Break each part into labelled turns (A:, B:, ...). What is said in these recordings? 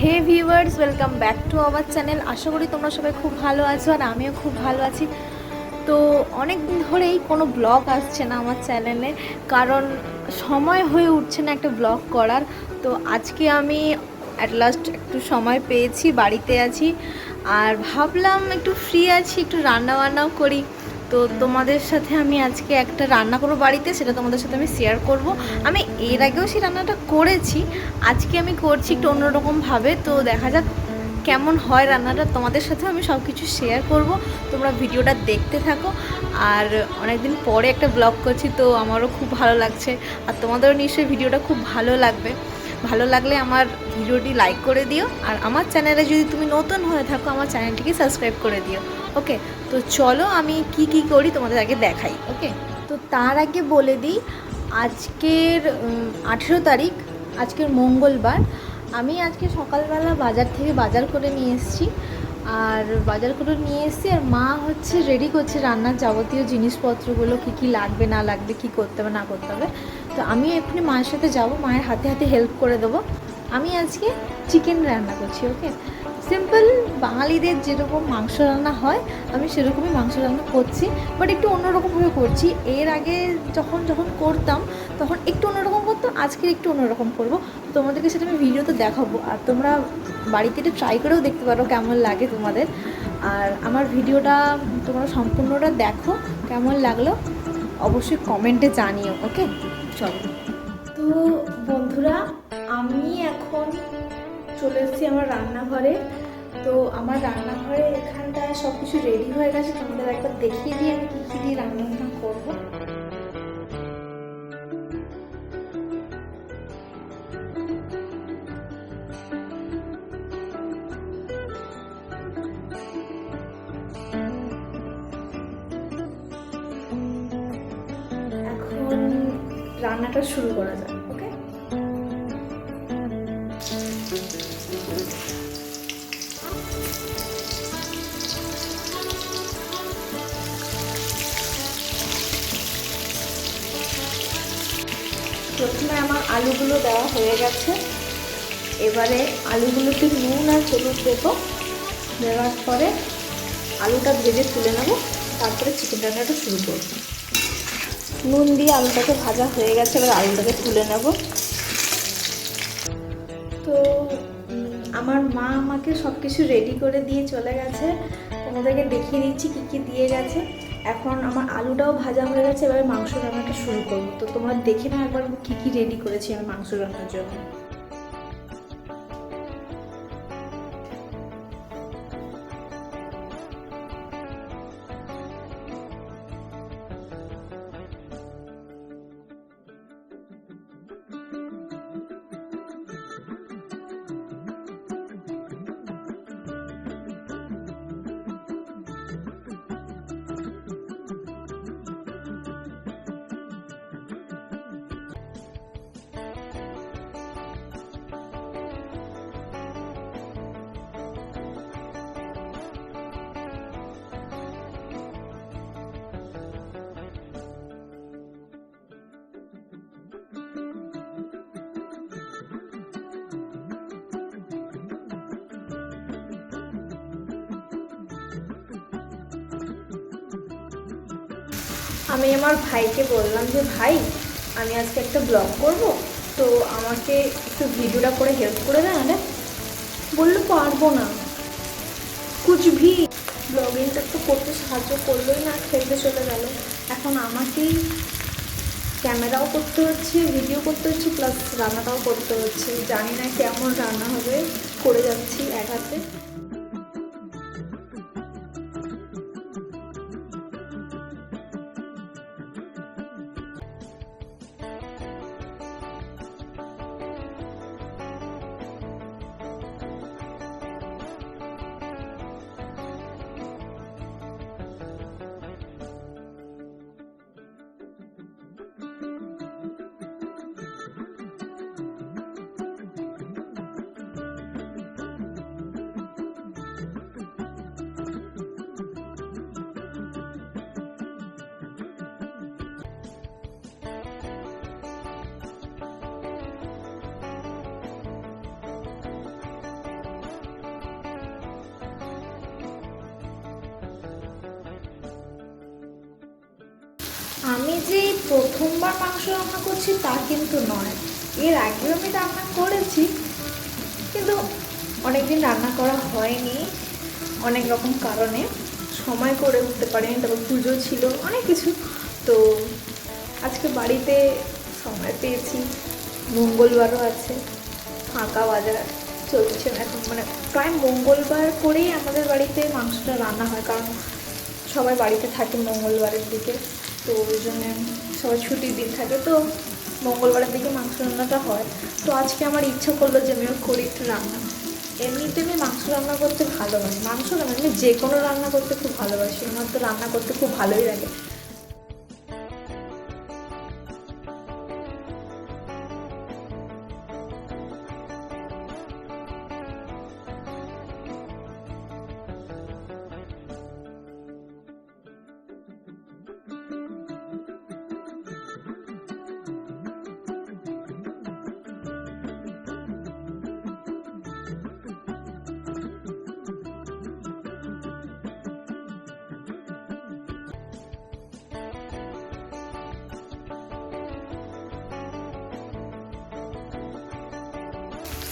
A: Hey viewers, welcome back to our channel. আশা করি তোমরা সবাই খুব ভালো আছো আর আমিও খুব ভালো আছি। তো অনেক দিন ধরেই কোনো ব্লগ আসছে না আমার চ্যানেলে, কারণ সময় হয়ে উঠছে না একটা ব্লগ করার। তো আজকে আমি অ্যাট লাস্ট একটু সময় পেয়েছি, বাড়িতে আছি আর ভাবলাম একটু ফ্রি আছি, একটু রান্না বান্নাও করি। তো তোমাদের সাথে আমি আজকে একটা রান্না করবো বাড়িতে, সেটা তোমাদের সাথে আমি শেয়ার করব। আমি এর আগেও সেই রান্নাটা করেছি, আজকে আমি করছি একটু অন্যরকমভাবে। তো দেখা যাক কেমন হয় রান্নাটা, তোমাদের সাথে আমি সব কিছু শেয়ার করব। তোমরা ভিডিওটা দেখতে থাকো। আর অনেকদিন পরে একটা ব্লগ করছি, তো আমারও খুব ভালো লাগছে আর তোমাদেরও নিশ্চয়ই ভিডিওটা খুব ভালো লাগবে। ভালো লাগলে আমার ভিডিওটি লাইক করে দিও, আর আমার চ্যানেলে যদি তুমি নতুন হয়ে থাকো আমার চ্যানেলটিকে সাবস্ক্রাইব করে দিও। ওকে, তো চলো আমি কি করি তোমাদের আগে দেখাই। ওকে, তো তার আগে বলে দিই, আজকের 18 তারিখ, আজকের মঙ্গলবার। আমি আজকে সকালবেলা বাজার থেকে বাজার করে নিয়ে এসেছি, আর আর মা হচ্ছে রেডি করছে রান্নার যাবতীয় জিনিসপত্রগুলো, কী লাগবে না লাগবে, কী করতে হবে না করতে হবে। তো আমি এক্ষুনি মায়ের সাথে যাবো, মায়ের হাতে হাতে হেল্প করে দেবো। আমি আজকে চিকেন রান্না করছি। ওকে, সিম্পল বাঙালিদের যেরকম মাংস রান্না হয় আমি সেরকমই মাংস রান্না করছি, বাট একটু অন্যরকমভাবে করছি। এর আগে যখন করতাম তখন একটু অন্যরকম করতাম, আজকে একটু অন্যরকম করবো। তোমাদেরকে সেটা আমি ভিডিওতে দেখাবো, আর তোমরা বাড়িতে এটা ট্রাই করেও দেখতে পারো কেমন লাগে তোমাদের। আর আমার ভিডিওটা তোমরা সম্পূর্ণটা দেখো, কেমন লাগলো অবশ্যই কমেন্টে জানিও। ওকে, চলো। তো বন্ধুরা, আমি এখন চলে এসেছি আমার রান্নাঘরে। তো আমার রান্নাঘরে এখানটায় সব কিছু রেডি হয়ে গেছে, তোমাদের একবার দেখিয়ে দিই আমি কী দিয়ে রান্না করবো। এখন রান্নাটা শুরু করা যাক। ওকে, প্রথমে আমার আলুগুলো দেওয়া হয়ে গেছে, এবারে আলুগুলোতে নুন আর হলুদ দেবো। দেওয়ার পরে আলুটা ভেজে তুলে নেবো, তারপরে চিকেন রান্নাটা শুরু করবো। নুন দিয়ে আলুটাকে ভাজা হয়ে গেছে, এবার আলুটাকে তুলে নেব। তো আমার মা আমাকে সব কিছু রেডি করে দিয়ে চলে গেছে, তোমাদেরকে দেখিয়ে দিচ্ছি কী দিয়ে গেছে। এখন আমার আলুটাও ভাজা হয়ে গেছে, এবারে মাংস রান্নাটা শুরু করবো। তো তোমরা দেখে নাও একবার কী রেডি করেছি আমি মাংস রান্নার জন্য। আমি আমার ভাইকে বললাম যে ভাই, আমি আজকে একটা ব্লগ করব, তো আমাকে একটু ভিডিওটা করে হেল্প করে দেন। না বললো পারবো না, কুচভি ব্লগিংটা তো করতে সাহায্য করলোই না, খেলতে চলে গেল। এখন আমাকেই ক্যামেরাও করতে হচ্ছে, ভিডিও করতে হচ্ছে, প্লাস রান্নাটাও করতে হচ্ছে। জানি না কেমন রান্না হবে, করে যাচ্ছি এক হাতে। আমি যে এই প্রথমবার মাংস রান্না করছি তা কিন্তু নয়, এর আগেও আমি রান্না করেছি, কিন্তু অনেকদিন রান্না করা হয়নি অনেক রকম কারণে, সময় করে উঠতে পারিনি, তারপর পুজো ছিল অনেক কিছু। তো আজকে বাড়িতে সময় পেয়েছি, মঙ্গলবারও আছে, ফাঁকা বাজার চলছে এখন, মানে প্রায় মঙ্গলবার করেই আমাদের বাড়িতে মাংসটা রান্না হয়, কারণ সবাই বাড়িতে থাকে মঙ্গলবারের দিকে, তো ওই জন্যে সবাই ছুটির দিন থাকে, তো মঙ্গলবারের দিকে মাংস রান্নাটা হয়। তো আজকে আমার ইচ্ছা করলো যে আমিও করি একটু রান্না। এমনিতে আমি মাংস রান্না করতে ভালোবাসি, মাংস কেন আমি যে কোনো রান্না করতে খুব ভালোবাসি, আমার তো রান্না করতে খুব ভালোই লাগে।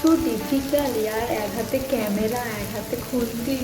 A: সো ডিফিকাল্ট ইয়ার, এক হাতে ক্যামেরা এক হাতে খুন্তি।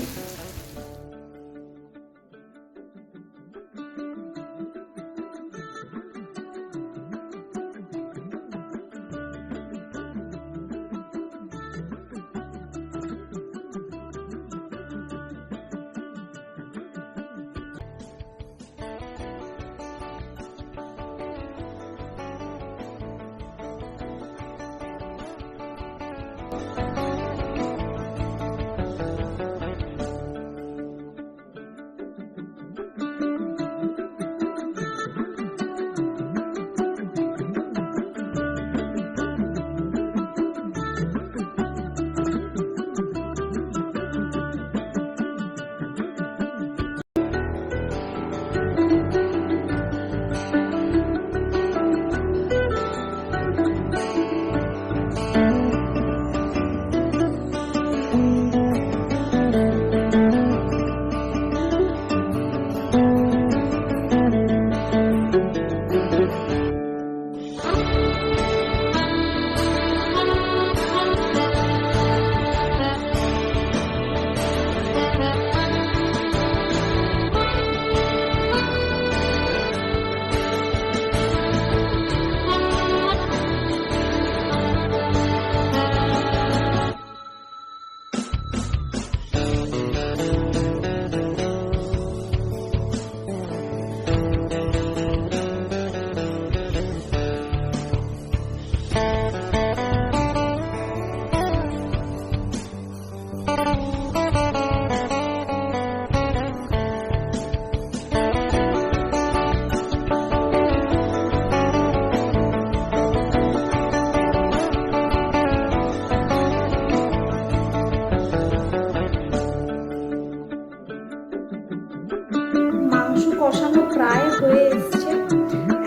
A: কষানো প্রায় হয়ে এসছে,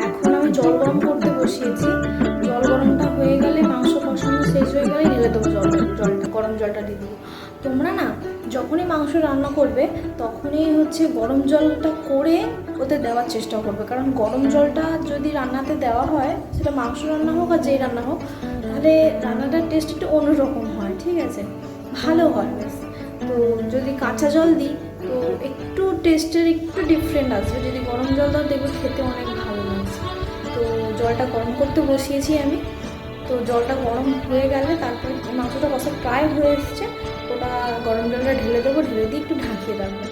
A: এখন আমি জল গরম করতে বসিয়েছি। জল গরমটা হয়ে গেলে, মাংস কষানো শেষ হয়ে গেলে ঢেলে দেবো জলটা, গরম জলটা দিয়ে দেবো। তোমরা না যখনই মাংস রান্না করবে তখনই হচ্ছে গরম জলটা করে ওতে দেওয়ার চেষ্টা করবে, কারণ গরম জলটা যদি রান্নাতে দেওয়া হয়, সেটা মাংস রান্না হোক আর যেই রান্না হোক, তাহলে রান্নাটার টেস্ট একটু অন্যরকম হয়, ঠিক আছে, ভালো হয় বেশ। তো যদি কাঁচা জল দিই তো একটু টেস্টের একটু ডিফারেন্ট আসবে, যদি গরম জল দাও দেখবে খেতে অনেক ভালো লাগছে। তো জলটা গরম করতে বসিয়েছি আমি, তো জলটা গরম হয়ে গেলে তারপর মাংসটা কষা প্রায় হয়ে এসছে, ওটা গরম জলটা ঢেলে দেবো, ঢেলে দিয়ে একটু ঢাকিয়ে রাখবো।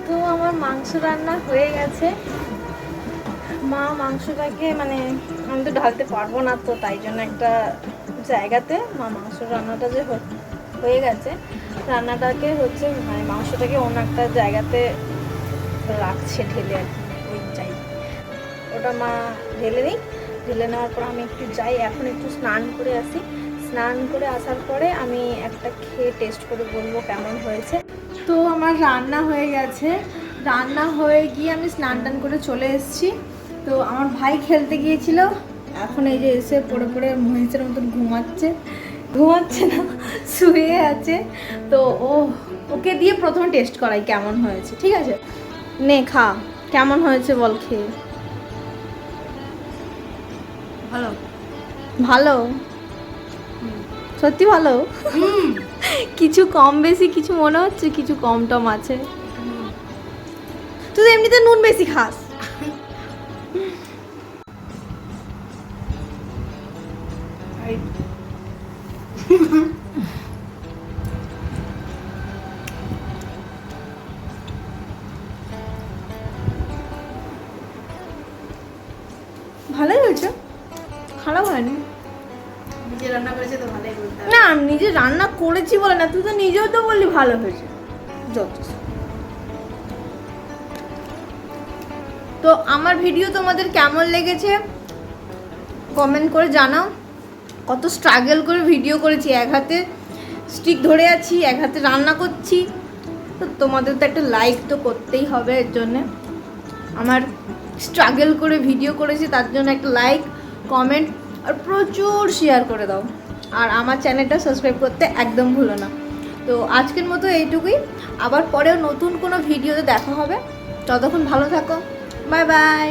A: তো আমার মাংস রান্না হয়ে গেছে, মা মাংসটাকে মানে আমি তো ঢালতে পারবো না, তো তাই জন্য একটা জায়গাতে মা মাংস রান্নাটা যে হয়ে গেছে, রান্নাটাকে হচ্ছে মানে মাংসটাকে অন্য একটা জায়গাতে রাখছে ঢেলে আর কি, ওই যাই ওটা মা ঢেলে নিই। ঢেলে নেওয়ার পর আমি একটু যাই, এখন একটু স্নান করে আসি। স্নান করে আসার পরে আমি একটা খেয়ে টেস্ট করে বলবো কেমন হয়েছে। তো আমার রান্না হয়ে গেছে, রান্না হয়ে গিয়ে আমি স্নান টান করে চলে এসেছি। তো আমার ভাই খেলতে গিয়েছিল, এখন এই যে এসে পড়ে পড়ে মহিষের মতন ঘুমাচ্ছে না, শুয়ে আছে। তো ওকে দিয়ে প্রথমে টেস্ট করাই কেমন হয়েছে, ঠিক আছে? নে খা, কেমন হয়েছে বল খেয়ে।
B: ভালো
A: ভালো? সত্যি ভালো? কিছু কম বেশি কিছু মনে হচ্ছে? কিছু কম টম আছে? তুই তো এমনিতে নুন বেশি খাস। ভালোই হয়েছে, খারাপ হয়নি।
B: নিজে রান্না করেছে তো ভালোই বলতে হবে।
A: না আমি নিজে রান্না করেছি বলে না, তুই তো নিজেও তো বললি ভালো হয়েছে। যথেষ্ট। তো আমার ভিডিও তোমাদের কেমন লেগেছে কমেন্ট করে জানাও। কত স্ট্রাগল করে ভিডিও করেছি, এক হাতে স্টিক ধরে আছি, এক হাতে রান্না করছি। তো তোমাদের তো একটা লাইক তো করতেই হবে, এর জন্যে আমার স্ট্রাগল করে ভিডিও করেছি তার জন্য একটা লাইক, কমেন্ট আর প্রচুর শেয়ার করে দাও। আর আমার চ্যানেলটা সাবস্ক্রাইব করতে একদম ভুলো না। তো আজকের মতো এইটুকুই, আবার পরেও নতুন কোনো ভিডিওতে দেখা হবে। ততক্ষণ ভালো থাকো, বাই বাই।